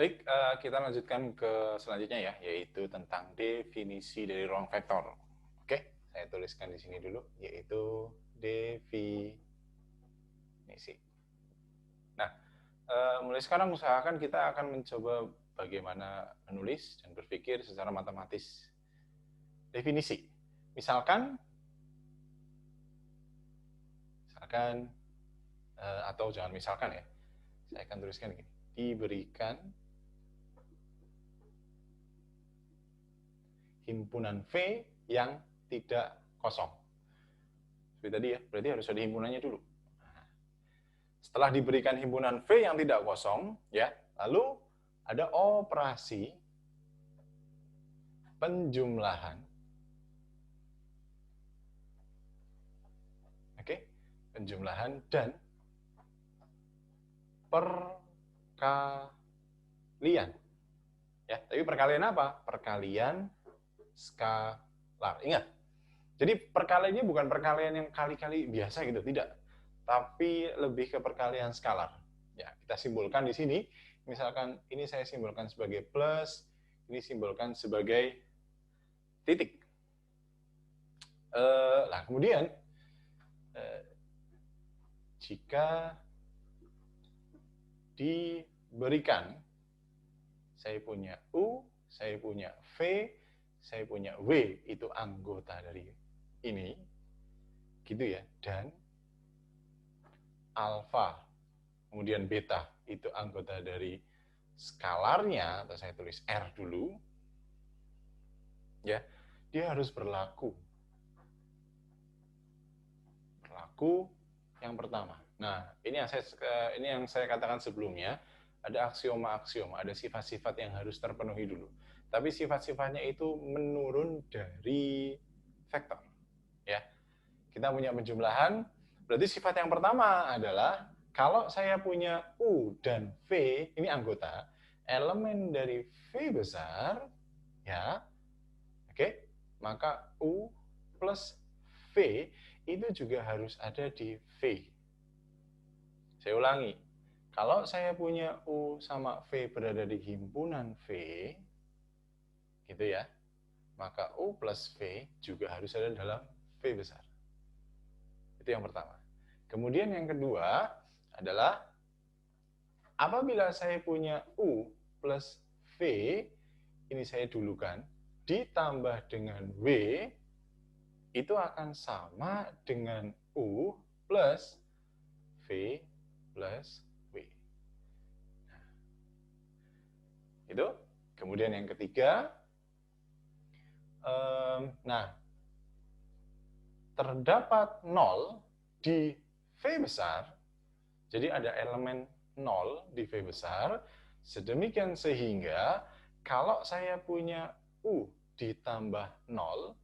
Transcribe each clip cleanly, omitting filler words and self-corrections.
Baik, kita lanjutkan ke selanjutnya ya, yaitu tentang definisi dari ruang vektor. Oke, saya tuliskan di sini dulu, yaitu definisi. Nah, mulai sekarang usahakan kita akan mencoba bagaimana menulis dan berpikir secara matematis. Definisi. Misalkan, misalkan atau jangan misalkan ya, saya akan tuliskan gini. Diberikan himpunan V yang tidak kosong. Seperti tadi ya, berarti harus ada himpunannya dulu. Setelah diberikan himpunan V yang tidak kosong, ya, lalu ada operasi penjumlahan. Oke, penjumlahan dan perkalian. Ya, tapi perkalian apa? Perkalian skalar. Ingat, jadi perkaliannya bukan perkalian yang kali-kali biasa gitu, tidak. Tapi lebih ke perkalian skalar. Ya, kita simbolkan di sini. Misalkan ini saya simbolkan sebagai plus, ini simbolkan sebagai titik. Nah, kemudian jika diberikan saya punya U, saya punya V, saya punya W, itu anggota dari ini, gitu ya, dan alfa, kemudian beta, itu anggota dari skalarnya, atau saya tulis R dulu, ya, dia harus berlaku. Berlaku yang pertama. Nah, ini yang saya katakan sebelumnya, ada aksioma-aksioma, ada sifat-sifat yang harus terpenuhi dulu. Tapi sifat-sifatnya itu menurun dari vektor. Ya, kita punya penjumlahan, berarti sifat yang pertama adalah kalau saya punya U dan V, ini anggota, elemen dari V besar, ya, oke, maka U plus V itu juga harus ada di V. Saya ulangi, kalau saya punya U sama V berada di himpunan V, gitu ya, maka U plus V juga harus ada dalam V besar. Itu yang pertama. Kemudian yang kedua adalah apabila saya punya U plus V, ini saya dulukan, ditambah dengan W, itu akan sama dengan U plus V plus W. Itu. Kemudian yang ketiga, nah, terdapat 0 di V besar, jadi ada elemen 0 di V besar, sedemikian sehingga kalau saya punya U ditambah 0,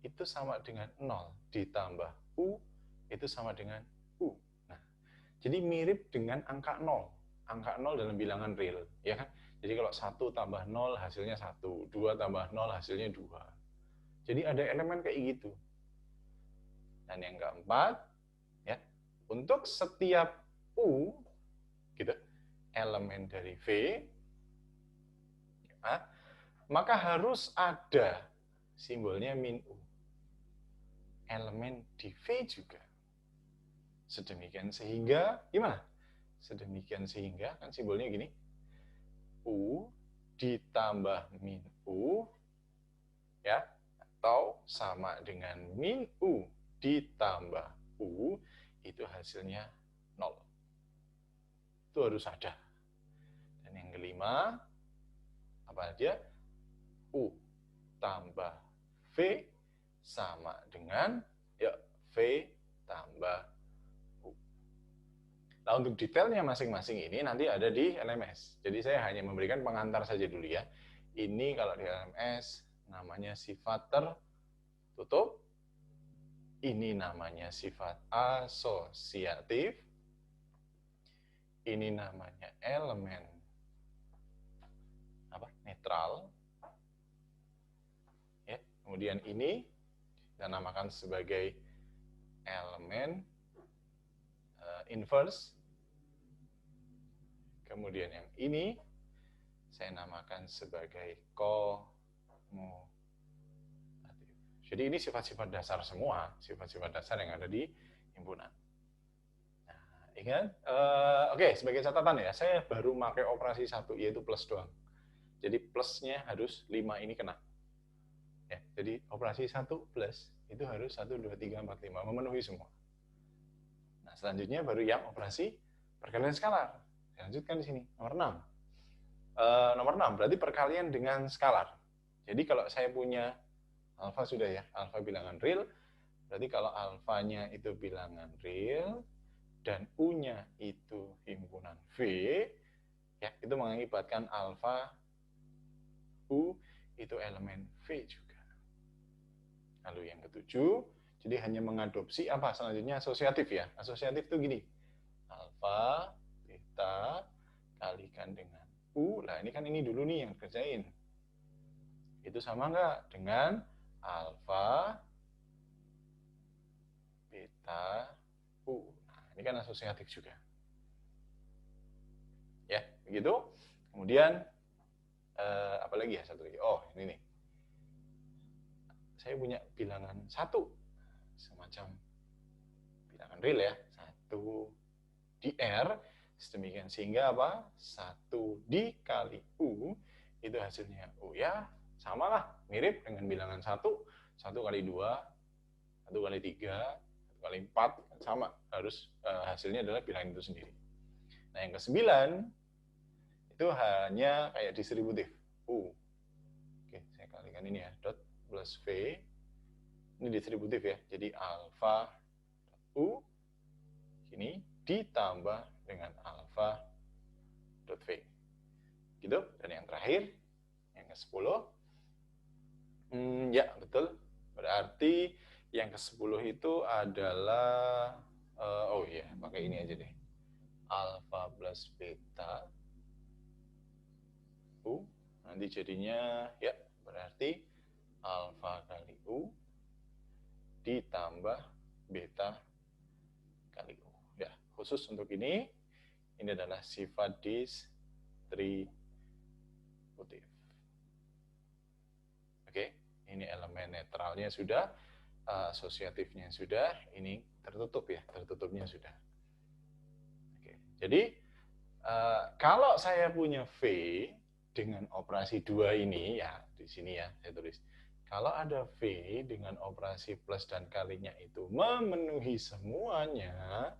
itu sama dengan 0 ditambah U, itu sama dengan U. Nah, jadi mirip dengan angka 0. Angka 0 dalam bilangan real, ya kan? Jadi kalau 1 tambah 0 hasilnya 1, 2 tambah 0 hasilnya 2. Jadi ada elemen kayak gitu. Dan yang keempat, ya, untuk setiap U, gitu, elemen dari V, ya, maka harus ada simbolnya min U. Elemen di V juga. Sedemikian sehingga, gimana? Sedemikian sehingga, kan simbolnya gini, U ditambah min U, ya, atau sama dengan min U ditambah U, itu hasilnya 0. Itu harus ada. Dan yang kelima, apa aja? U tambah V sama dengan, ya, V tambah U. Nah, untuk detailnya masing-masing ini nanti ada di LMS. Jadi saya hanya memberikan pengantar saja dulu ya. Ini kalau di LMS namanya sifat tertutup. Ini namanya sifat asosiatif. Ini namanya elemen netral. Ya, kemudian ini kita namakan sebagai elemen inverse. Kemudian yang ini saya namakan sebagai komutatif. Jadi ini sifat-sifat dasar semua, sifat-sifat dasar yang ada di himpunan. Nah, ingat, oke, sebagai catatan ya, saya baru pakai operasi 1, yaitu plus doang. Jadi plusnya harus 5 ini kena. Ya, jadi operasi 1 plus itu harus 1, 2, 3, 4, 5, memenuhi semua. Nah, selanjutnya baru yang operasi perkalian skalar. Saya lanjutkan di sini, nomor 6. Nomor 6 berarti perkalian dengan skalar. Jadi kalau saya punya alfa sudah ya, alfa bilangan real, berarti kalau alfanya itu bilangan real dan U-nya itu himpunan V, ya itu mengakibatkan alfa U itu elemen V juga. Lalu yang ketujuh, jadi hanya mengadopsi apa selanjutnya asosiatif ya. Asosiatif itu gini, alfa, beta, kalikan dengan U. Nah ini kan ini dulu nih yang kerjain. Itu sama nggak dengan alfa, beta, U. Nah ini kan asosiatif juga. Ya, begitu. Kemudian, apa lagi ya satu lagi? Oh, ini nih. Saya punya bilangan 1, semacam bilangan real ya, 1 di R, sedemikian sehingga apa? 1 dikali U, itu hasilnya U ya, samalah, mirip dengan bilangan 1, 1 kali 2, 1 kali 3, 1 kali 4, sama, harus hasilnya adalah bilangan itu sendiri. Nah yang ke-9, itu hanya kayak distributif, U. Oke, saya kalikan ini ya, dot plus V, ini distributif ya, jadi alfa U ini ditambah dengan alfa dot V. Gitu. Dan yang terakhir, yang ke-10, ya betul, berarti yang ke-10 itu adalah, oh iya, pakai ini aja deh, alfa plus beta U, nanti jadinya, ya berarti alfa kali U ditambah beta kali U. Ya, khusus untuk ini adalah sifat distributif. Oke, ini elemen netralnya sudah, asosiatifnya sudah, ini tertutup ya, tertutupnya sudah. Oke, jadi kalau saya punya V dengan operasi 2 ini ya, di sini ya saya tulis. Kalau ada V dengan operasi plus dan kalinya itu memenuhi semuanya,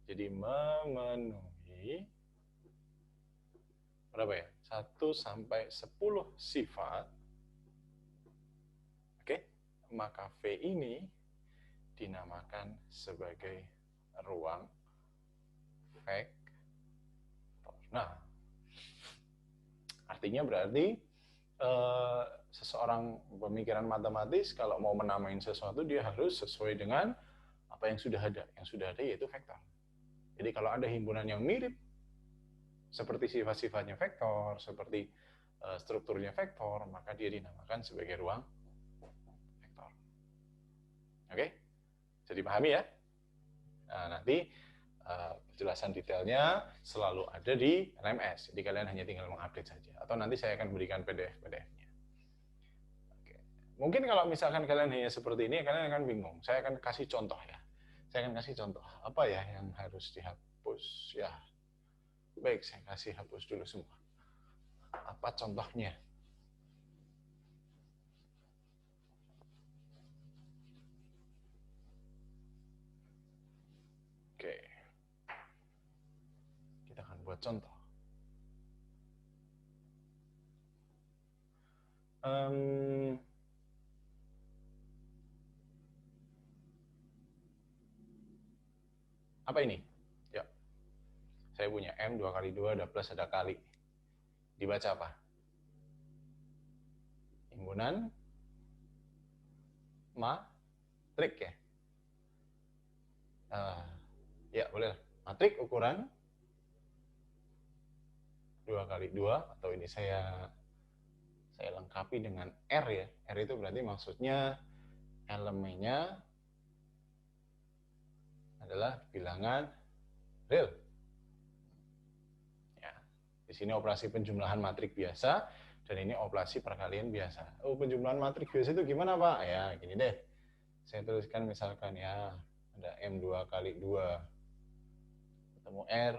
jadi memenuhi berapa ya? 1 sampai 10 sifat. Oke, maka V ini dinamakan sebagai ruang vektor. Nah, artinya berarti seseorang pemikiran matematis kalau mau menamain sesuatu dia harus sesuai dengan apa yang sudah ada. Yang sudah ada yaitu vektor. Jadi kalau ada himpunan yang mirip seperti sifat-sifatnya vektor, seperti strukturnya vektor, maka dia dinamakan sebagai ruang vektor. Oke? Jadi pahami ya? Nah, nanti penjelasan detailnya selalu ada di LMS. Jadi kalian hanya tinggal mengupdate saja. Atau nanti saya akan berikan PDF-nya. Mungkin kalau misalkan kalian hanya seperti ini, kalian akan bingung. Saya akan kasih contoh ya. Saya akan kasih contoh. Apa ya yang harus dihapus? Ya, baik, saya kasih hapus dulu semua. Apa contohnya? Oke. Kita akan buat contoh. Apa ini? Ya. Saya punya M 2 kali 2, ada plus, ada kali. Dibaca apa? Himpunan matrik ya? Ya, boleh. Matrik ukuran 2 kali 2, atau ini saya lengkapi dengan R ya. R itu berarti maksudnya elemennya adalah bilangan real. Ya, Di sini operasi penjumlahan matrik biasa, dan ini operasi perkalian biasa. Oh, penjumlahan matrik biasa itu gimana, Pak? Ya, gini deh. Saya tuliskan misalkan ya, ada M2 kali 2, ketemu R,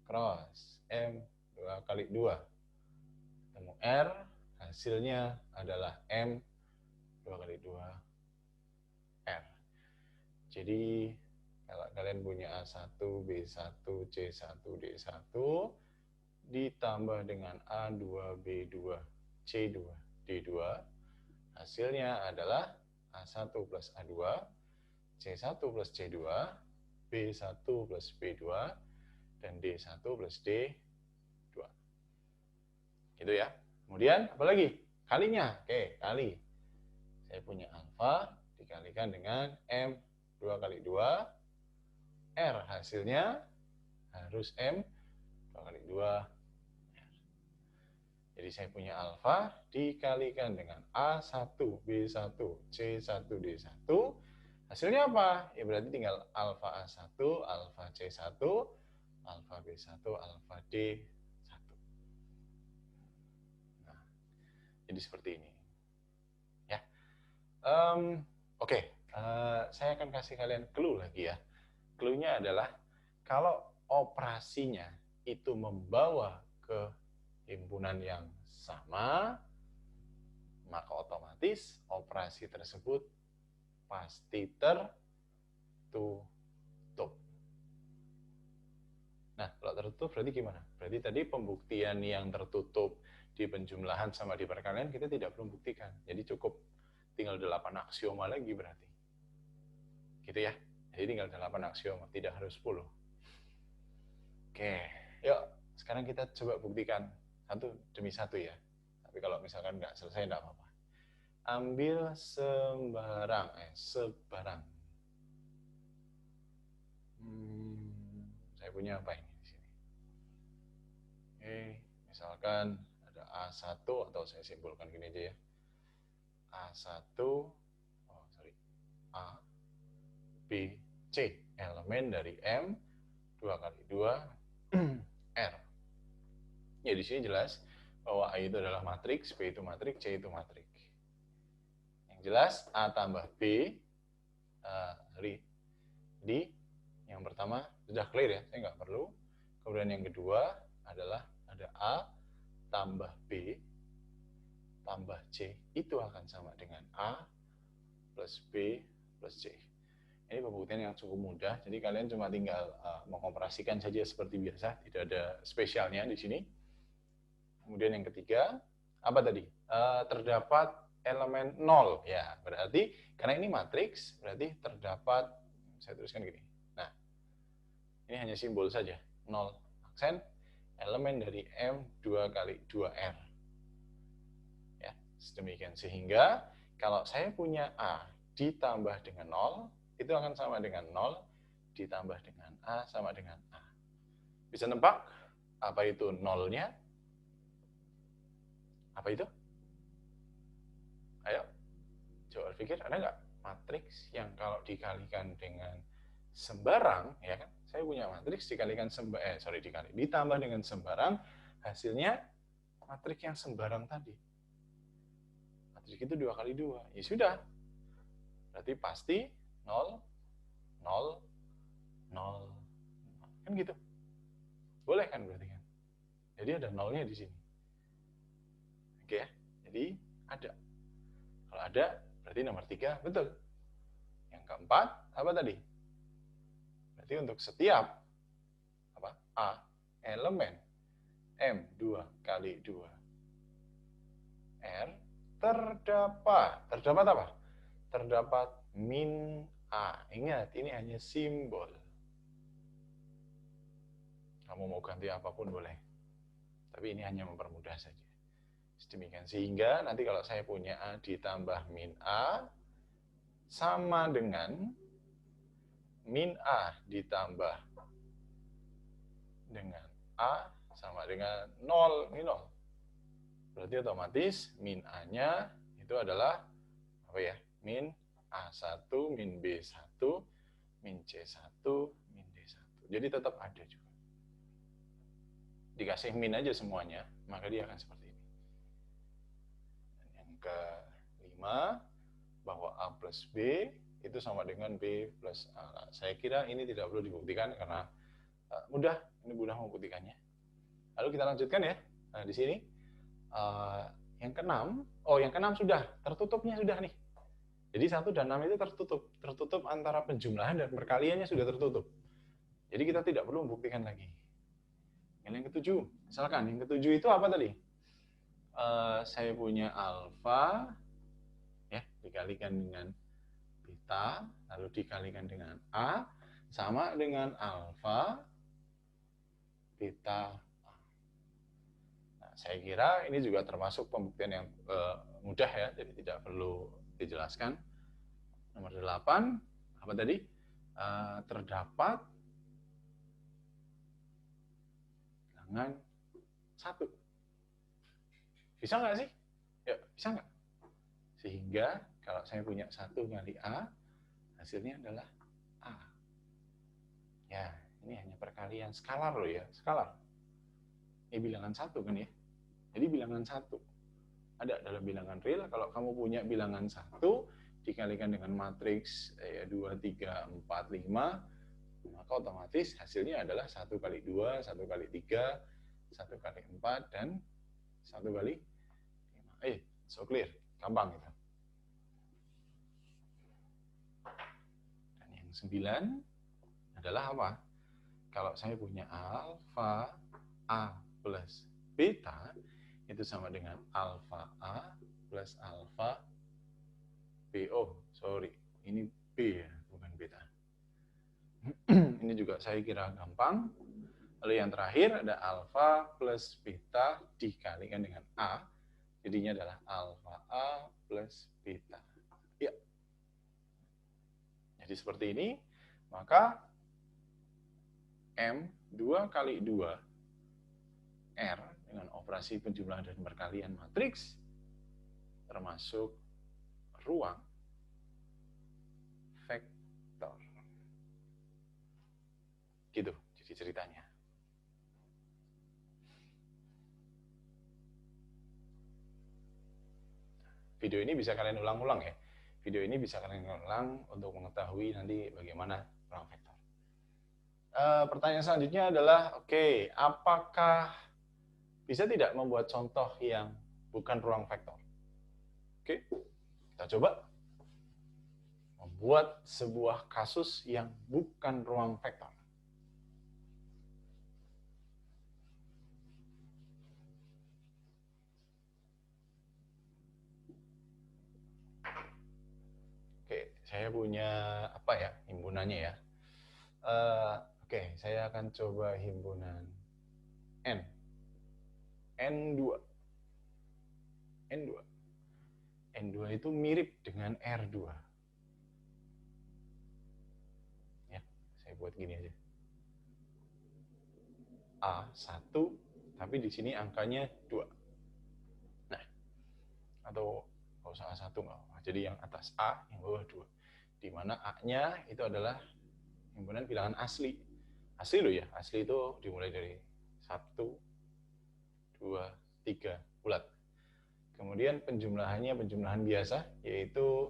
cross, M2 kali 2, ketemu R, hasilnya adalah M2 kali 2, R. Jadi, kalau kalian punya A1, B1, C1, D1, ditambah dengan A2, B2, C2, D2, hasilnya adalah A1 plus A2, C1 plus C2, B1 plus B2, dan D1 plus D2. Gitu ya. Kemudian, apa lagi? Kalinya. Oke, kali. Saya punya alfa dikalikan dengan M2 kali 2, R hasilnya harus M2 kali 2. Jadi saya punya alfa dikalikan dengan A1, B1, C1, D1. Hasilnya apa? Ya berarti tinggal alfa A1, alfa C1, alfa B1, alfa D1. Nah, jadi seperti ini. Ya. Oke. Saya akan kasih kalian clue lagi ya. Clue-nya adalah kalau operasinya itu membawa ke himpunan yang sama, maka otomatis operasi tersebut pasti tertutup. Nah, kalau tertutup berarti gimana? Berarti tadi pembuktian yang tertutup di penjumlahan sama di perkalian kita tidak perlu buktikan. Jadi cukup tinggal 8 aksioma lagi berarti. Gitu ya. Jadi tinggal 8 aksioma, tidak harus 10. Oke, yuk sekarang kita coba buktikan satu demi satu ya. Tapi kalau misalkan nggak selesai, nggak apa-apa. Ambil sebarang. Saya punya apa ini di sini? Oke, misalkan ada A1, atau saya simpulkan gini aja ya. A1, A, B, C. Elemen dari M, 2 kali 2, R. Ya, di sini jelas bahwa A itu adalah matriks, B itu matriks, C itu matriks. Yang jelas A tambah B, di yang pertama sudah clear ya, saya nggak perlu. Kemudian yang kedua adalah ada A tambah B tambah C, itu akan sama dengan A plus B plus C. Ini pembuktian yang cukup mudah, jadi kalian cuma tinggal mengoperasikan saja seperti biasa, tidak ada spesialnya di sini. Kemudian yang ketiga, apa tadi? Terdapat elemen 0. Ya, berarti karena ini matriks, berarti terdapat, saya tuliskan gini. Nah, ini hanya simbol saja. 0 aksen, elemen dari M 2 kali 2R. Ya, sedemikian. Sehingga kalau saya punya A ditambah dengan 0, itu akan sama dengan 0 ditambah dengan A sama dengan A. Bisa nebak apa itu 0-nya? Apa itu? Ayo, coba pikir, ada nggak matriks yang kalau dikalikan dengan sembarang, ya kan? Saya punya matriks dikalikan ditambah dengan sembarang, hasilnya matriks yang sembarang tadi. Matriks itu 2 kali 2. Ya sudah. Berarti pasti 0, 0, 0. Kan gitu. Boleh kan berarti kan? Jadi ada nolnya di sini. Oke ya? Jadi ada. Kalau ada, berarti nomor 3 betul. Yang keempat, apa tadi? Berarti untuk setiap A elemen M2 kali 2 R terdapat apa? Terdapat min A. Ingat, ini hanya simbol. Kamu mau ganti apapun boleh. Tapi ini hanya mempermudah saja. Sedemikian. Sehingga nanti kalau saya punya A ditambah min A sama dengan min A ditambah dengan A sama dengan 0. Ini 0. Berarti otomatis min A-nya itu adalah apa ya? Min A1, min B1, min C1, min D1. Jadi tetap ada juga. dikasih min aja semuanya, maka dia akan seperti ini. Dan yang kelima, bahwa A plus B itu sama dengan B plus A. Saya kira ini tidak perlu dibuktikan karena mudah, ini mudah membuktikannya. Lalu kita lanjutkan ya. Nah, di sini yang keenam, yang keenam sudah, tertutupnya sudah nih. Jadi 1 dan 6 itu tertutup antara penjumlahan dan perkaliannya sudah tertutup. Jadi kita tidak perlu membuktikan lagi. Yang ketujuh, misalkan yang ketujuh itu apa tadi? Saya punya alfa, ya dikalikan dengan beta, lalu dikalikan dengan A, sama dengan alfa, beta. Nah, saya kira ini juga termasuk pembuktian yang mudah ya, jadi tidak perlu dijelaskan. Nomor 8, apa tadi? Terdapat bilangan 1. Bisa nggak sih? Ya, bisa nggak? Sehingga kalau saya punya 1 kali A, hasilnya adalah A. Ya, ini hanya perkalian skalar loh ya, skalar. Ini bilangan 1 kan ya? Jadi bilangan 1. Ada dalam bilangan real, kalau kamu punya bilangan 1, dikalikan dengan matriks 2, 3, 4, 5, maka otomatis hasilnya adalah 1 kali 2, 1 kali 3, 1 kali 4, dan 1 kali 5. So clear, gampang gitu. Dan yang 9 adalah apa? Kalau saya punya alfa A plus beta, itu sama dengan alfa A plus alfa B. Sorry, ini B ya, bukan beta. Ini juga saya kira gampang. Lalu yang terakhir ada alfa plus beta dikalikan dengan A. Jadinya adalah alfa A plus beta. Ya. Jadi seperti ini, maka M 2 kali 2 R dengan operasi penjumlahan dan perkalian matriks termasuk ruang vektor. Gitu, jadi ceritanya. Video ini bisa kalian ulang-ulang ya. Video ini bisa kalian ulang untuk mengetahui nanti bagaimana ruang vektor. Pertanyaan selanjutnya adalah, apakah bisa tidak membuat contoh yang bukan ruang vektor? Kita coba membuat sebuah kasus yang bukan ruang vektor. Saya punya apa ya himpunannya ya. Saya akan coba himpunan N. N2. N2 itu mirip dengan R2. Ya, saya buat gini aja. A1, tapi di sini angkanya 2. Nah, atau nggak usah A1, nggak apa. Jadi yang atas A, yang bawah 2. Di mana A-nya itu adalah himpunan bilangan asli. Asli loh ya, asli itu dimulai dari 1, 2, 3, bulat. Kemudian penjumlahannya penjumlahan biasa, yaitu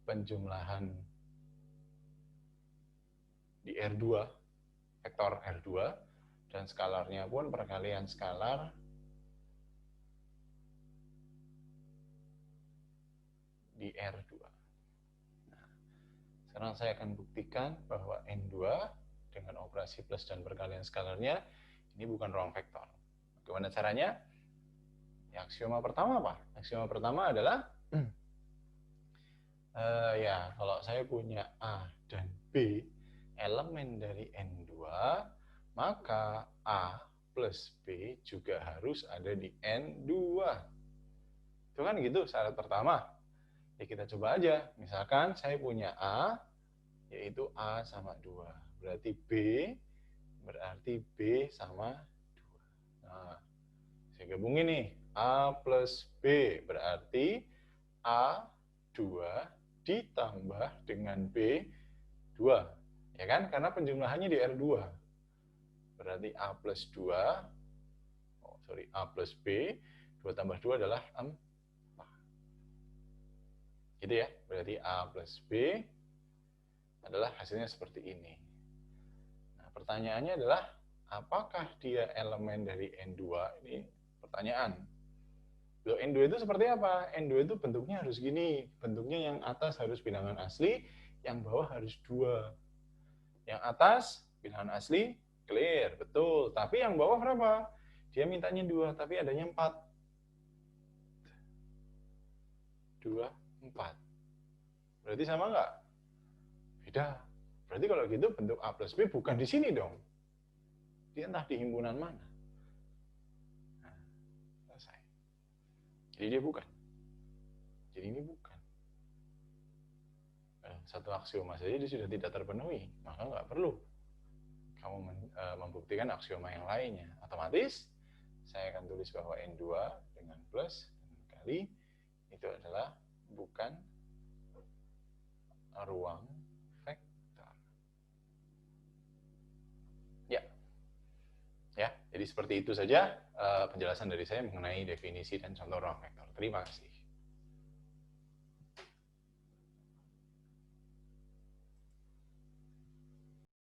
penjumlahan di R2, vektor R2, dan skalarnya pun perkalian skalar di R2. Nah, sekarang saya akan buktikan bahwa N2 dengan operasi plus dan perkalian skalarnya ini bukan ruang vektor. Bagaimana caranya? Ya, aksioma pertama apa? Aksioma pertama adalah kalau saya punya A dan B elemen dari N2, maka A plus B juga harus ada di N2. Itu kan gitu syarat pertama. Ya kita coba aja. Misalkan saya punya A, yaitu A sama 2. Berarti B sama 2. Nah, saya gabungin nih. A plus B berarti A2 ditambah dengan B2. Ya kan? Karena penjumlahannya di R2. berarti A plus 2, A plus B, 2 tambah 2 adalah 4. Gitu ya, berarti A plus B adalah hasilnya seperti ini. Nah, pertanyaannya adalah, apakah dia elemen dari N2? Ini pertanyaan. Loh, N2 itu seperti apa? N2 itu bentuknya harus gini. Bentuknya yang atas harus bilangan asli, yang bawah harus 2. Yang atas, bilangan asli, clear, betul. Tapi yang bawah berapa? Dia mintanya 2, tapi adanya 4. 2, 4. Berarti sama nggak? Beda. Berarti kalau gitu bentuk A plus B bukan di sini dong. Dia entah di himpunan mana. Nah, selesai. Jadi dia bukan. Jadi ini bukan. Satu aksioma saja dia sudah tidak terpenuhi. Maka nggak perlu kamu membuktikan aksioma yang lainnya. Otomatis saya akan tulis bahwa N2 dengan plus kali itu adalah bukan ruang vektor. Ya, jadi seperti itu saja penjelasan dari saya mengenai definisi dan contoh ruang vektor. Terima kasih.